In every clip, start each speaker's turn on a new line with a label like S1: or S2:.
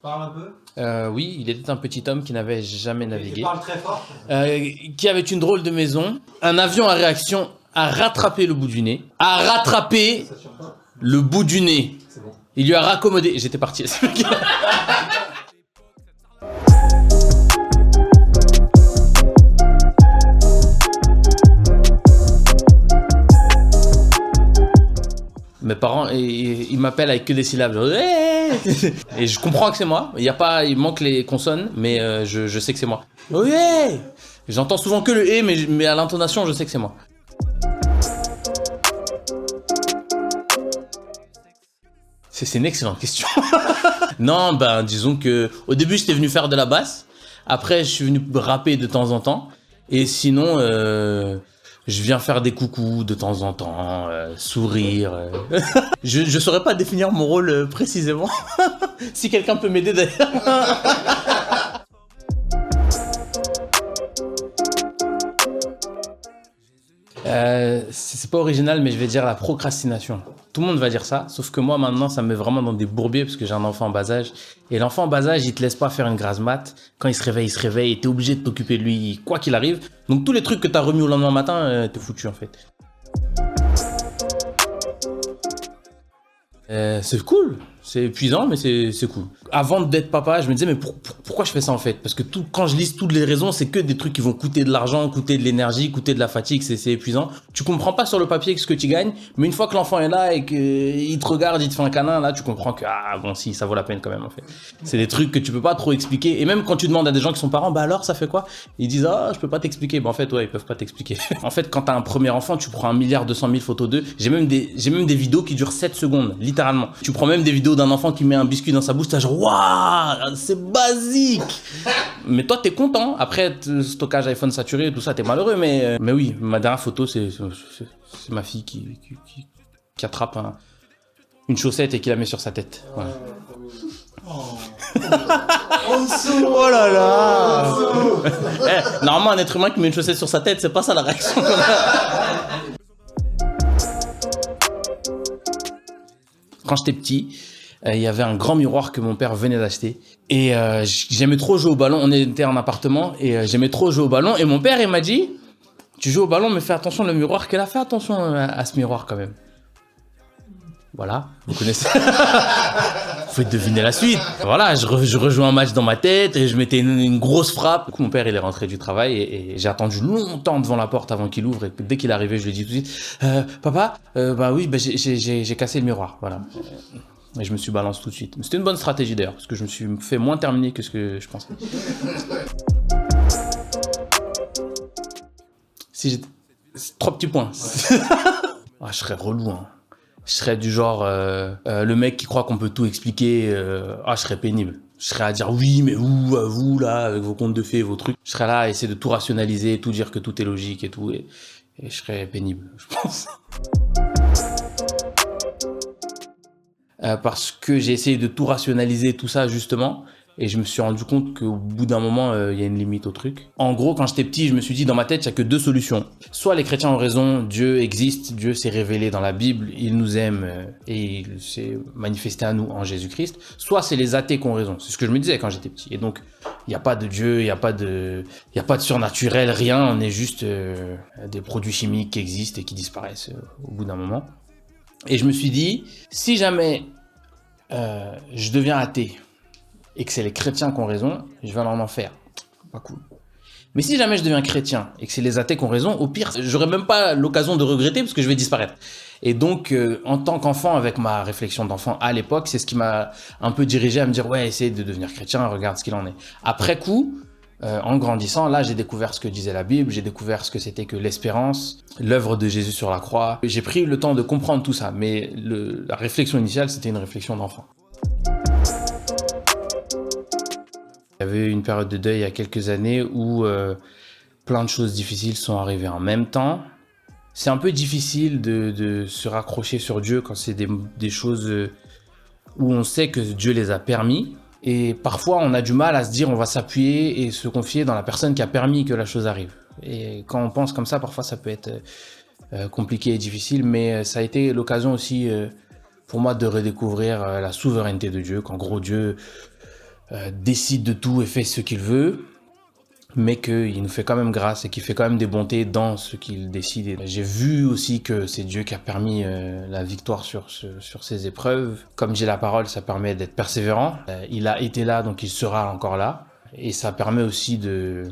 S1: Parle un peu.
S2: Oui, il était un petit homme qui n'avait jamais navigué,
S1: Et parle très fort.
S2: qui avait une drôle de maison. Un avion à réaction a rattrapé le bout du nez, a rattrapé
S1: Ça tient pas.
S2: le bout du nez.
S1: C'est bon.
S2: Il lui a raccommodé. J'étais parti. Mes parents, ils m'appellent avec que des syllabes. Genre, hey. Et je comprends que c'est moi. Il manque les consonnes, mais je sais que c'est moi. Oui. J'entends souvent que le et, mais à l'intonation, je sais que c'est moi. C'est une excellente question. Non, ben disons que au début j'étais venu faire de la basse. Après je suis venu rapper de temps en temps. Et sinon, je viens faire des coucous de temps en temps, sourire. Je saurais pas définir mon rôle précisément. Si quelqu'un peut m'aider d'ailleurs. C'est pas original, mais je vais dire la procrastination. Tout le monde va dire ça, sauf que moi maintenant ça me met vraiment dans des bourbiers parce que j'ai un enfant en bas âge. Et l'enfant en bas âge, il te laisse pas faire une grasse mat. Quand il se réveille, et t'es obligé de t'occuper de lui quoi qu'il arrive. Donc tous les trucs que t'as remis au lendemain matin, t'es foutu en fait. C'est cool, c'est épuisant, mais c'est cool. Avant d'être papa, je me disais, mais pourquoi je fais ça en fait? Parce que quand je liste toutes les raisons, c'est que des trucs qui vont coûter de l'argent, coûter de l'énergie, coûter de la fatigue, c'est épuisant. Tu comprends pas sur le papier ce que tu gagnes, mais une fois que l'enfant est là et qu'il te regarde, il te fait un câlin, là, tu comprends que, ah bon, si, ça vaut la peine quand même en fait. C'est des trucs que tu peux pas trop expliquer. Et même quand tu demandes à des gens qui sont parents, bah alors, ça fait quoi? Ils disent, ah, je peux pas t'expliquer. Bah en fait, ouais, ils peuvent pas t'expliquer. En fait, quand t'as un premier enfant, tu prends 1,2 milliard photos d'eux. J'ai même des vidéos qui durent 7 secondes, littéralement. Tu prends même des vidéos d'un enfant qui met un biscuit dans sa bouche, t'as genre, waouh, c'est basique. Mais toi, t'es content. Après, stockage iPhone saturé, tout ça, t'es malheureux. Mais oui, ma dernière photo, c'est ma fille qui attrape une chaussette et qui la met sur sa tête. Voilà.
S1: En dessous.
S2: Oh là là. Normalement, un être humain qui met une chaussette sur sa tête, c'est pas ça la réaction qu'on a. Quand j'étais petit, il y avait un grand miroir que mon père venait d'acheter. Et j'aimais trop jouer au ballon. On était en appartement et j'aimais trop jouer au ballon. Et mon père, il m'a dit, tu joues au ballon, mais fais attention le miroir. Qu'elle a fait attention à ce miroir quand même. Voilà, vous connaissez. Vous pouvez deviner la suite. Voilà, je rejouais un match dans ma tête et je mettais une grosse frappe. Du coup, mon père, il est rentré du travail et j'ai attendu longtemps devant la porte avant qu'il ouvre. Et dès qu'il est arrivé, je lui ai dit tout de suite, papa, bah oui, bah, j'ai cassé le miroir. Voilà. Et je me suis balancé tout de suite. C'était une bonne stratégie d'ailleurs, parce que je me suis fait moins terminer que ce que je pensais. Si j'ai 3 petits points. Ah, je serais relou, hein. Je serais du genre le mec qui croit qu'on peut tout expliquer. Je serais pénible. Je serais à dire oui, mais où, vous là, avec vos contes de fées, vos trucs. Je serais là à essayer de tout rationaliser, tout dire que tout est logique et tout. Et je serais pénible, je pense. Parce que j'ai essayé de tout rationaliser, tout ça justement. Et je me suis rendu compte qu'au bout d'un moment, il y a une limite au truc. En gros, quand j'étais petit, je me suis dit dans ma tête, il n'y a que 2 solutions. Soit les chrétiens ont raison, Dieu existe, Dieu s'est révélé dans la Bible, il nous aime et il s'est manifesté à nous en Jésus-Christ. Soit c'est les athées qui ont raison. C'est ce que je me disais quand j'étais petit. Et donc, il n'y a pas de Dieu, il n'y a pas de surnaturel, rien. On est juste des produits chimiques qui existent et qui disparaissent au bout d'un moment. Et je me suis dit, si jamais je deviens athée, et que c'est les chrétiens qui ont raison, je vais aller en enfer. Pas cool. Mais si jamais je deviens chrétien et que c'est les athées qui ont raison, au pire, j'aurai même pas l'occasion de regretter parce que je vais disparaître. Et donc, en tant qu'enfant, avec ma réflexion d'enfant à l'époque, c'est ce qui m'a un peu dirigé à me dire, ouais, essaye de devenir chrétien, regarde ce qu'il en est. Après coup, en grandissant, là, j'ai découvert ce que disait la Bible, j'ai découvert ce que c'était que l'espérance, l'œuvre de Jésus sur la croix. J'ai pris le temps de comprendre tout ça, mais la réflexion initiale, c'était une réflexion d'enfant. Il y avait eu une période de deuil il y a quelques années où plein de choses difficiles sont arrivées en même temps. C'est un peu difficile de se raccrocher sur Dieu quand c'est des choses où on sait que Dieu les a permis. Et parfois, on a du mal à se dire on va s'appuyer et se confier dans la personne qui a permis que la chose arrive. Et quand on pense comme ça, parfois ça peut être compliqué et difficile, mais ça a été l'occasion aussi pour moi de redécouvrir la souveraineté de Dieu, qu'en gros Dieu décide de tout et fait ce qu'il veut, mais qu'il nous fait quand même grâce et qu'il fait quand même des bontés dans ce qu'il décide. Et j'ai vu aussi que c'est Dieu qui a permis la victoire sur ces épreuves. Comme j'ai la parole, ça permet d'être persévérant. Il a été là, donc il sera encore là. Et ça permet aussi de...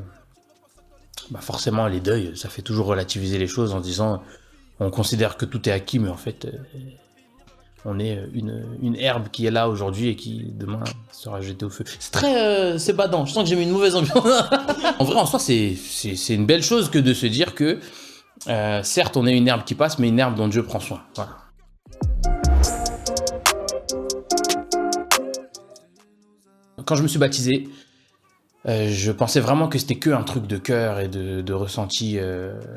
S2: forcément, les deuils, ça fait toujours relativiser les choses en disant on considère que tout est acquis, mais en fait, on est une herbe qui est là aujourd'hui et qui demain sera jetée au feu. C'est très c'est badant, je sens que j'ai mis une mauvaise ambiance. En vrai, en soi, c'est une belle chose que de se dire que certes, on est une herbe qui passe, mais une herbe dont Dieu prend soin. Voilà. Quand je me suis baptisé, je pensais vraiment que c'était que un truc de cœur et de ressenti,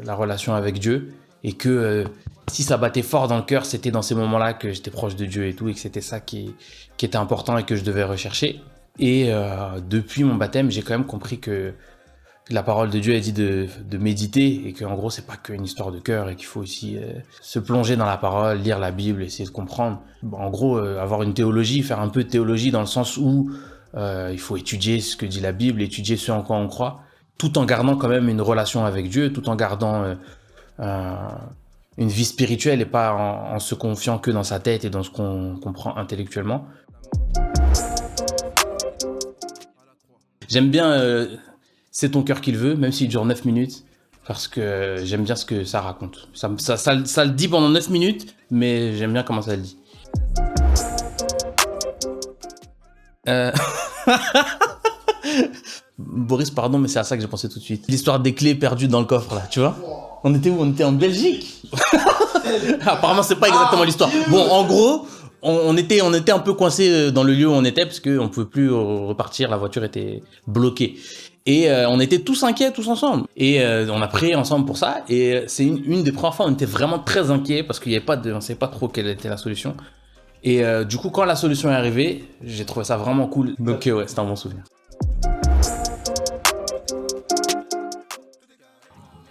S2: la relation avec Dieu, et que si ça battait fort dans le cœur, c'était dans ces moments-là que j'étais proche de Dieu et tout, et que c'était ça qui était important et que je devais rechercher. Et depuis mon baptême, j'ai quand même compris que la parole de Dieu a dit de méditer, et qu'en gros, c'est pas qu'une histoire de cœur, et qu'il faut aussi se plonger dans la parole, lire la Bible, essayer de comprendre. En gros, avoir une théologie, faire un peu de théologie dans le sens où il faut étudier ce que dit la Bible, étudier ce en quoi on croit, tout en gardant quand même une relation avec Dieu, tout en gardant une vie spirituelle et pas en se confiant que dans sa tête et dans ce qu'on comprend intellectuellement. J'aime bien C'est ton cœur qui le veut, même s'il dure 9 minutes, parce que j'aime bien ce que ça raconte. Ça le dit pendant 9 minutes, mais j'aime bien comment ça le dit. Boris, pardon, mais c'est à ça que j'ai pensé tout de suite. L'histoire des clés perdues dans le coffre, là, tu vois? On était où? On était en Belgique. Apparemment, c'est pas exactement l'histoire. Bon, en gros, on était un peu coincé dans le lieu où on était, parce qu'on pouvait plus repartir, la voiture était bloquée. Et on était tous inquiets, tous ensemble. Et on a prié ensemble pour ça. Et c'est une des premières fois où on était vraiment très inquiets, parce qu'il y avait on savait pas trop quelle était la solution. Et du coup, quand la solution est arrivée, j'ai trouvé ça vraiment cool. Donc ouais, c'était un bon souvenir.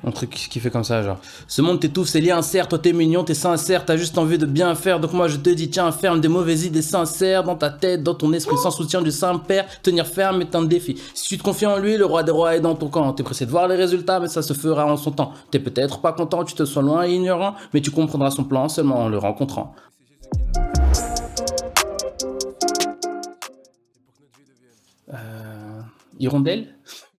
S2: Un truc qui fait comme ça, genre ce monde t'étouffe, c'est liens insère, toi t'es mignon, t'es sincère, t'as juste envie de bien faire, donc moi je te dis tiens, ferme des mauvaises idées sincères dans ta tête, dans ton esprit, sans soutien du Saint-Père, tenir ferme est un défi. Si tu te confies en lui, le roi des rois est dans ton camp, t'es pressé de voir les résultats, mais ça se fera en son temps. T'es peut-être pas content, tu te sens loin et ignorant, mais tu comprendras son plan seulement en le rencontrant. Hirondelle.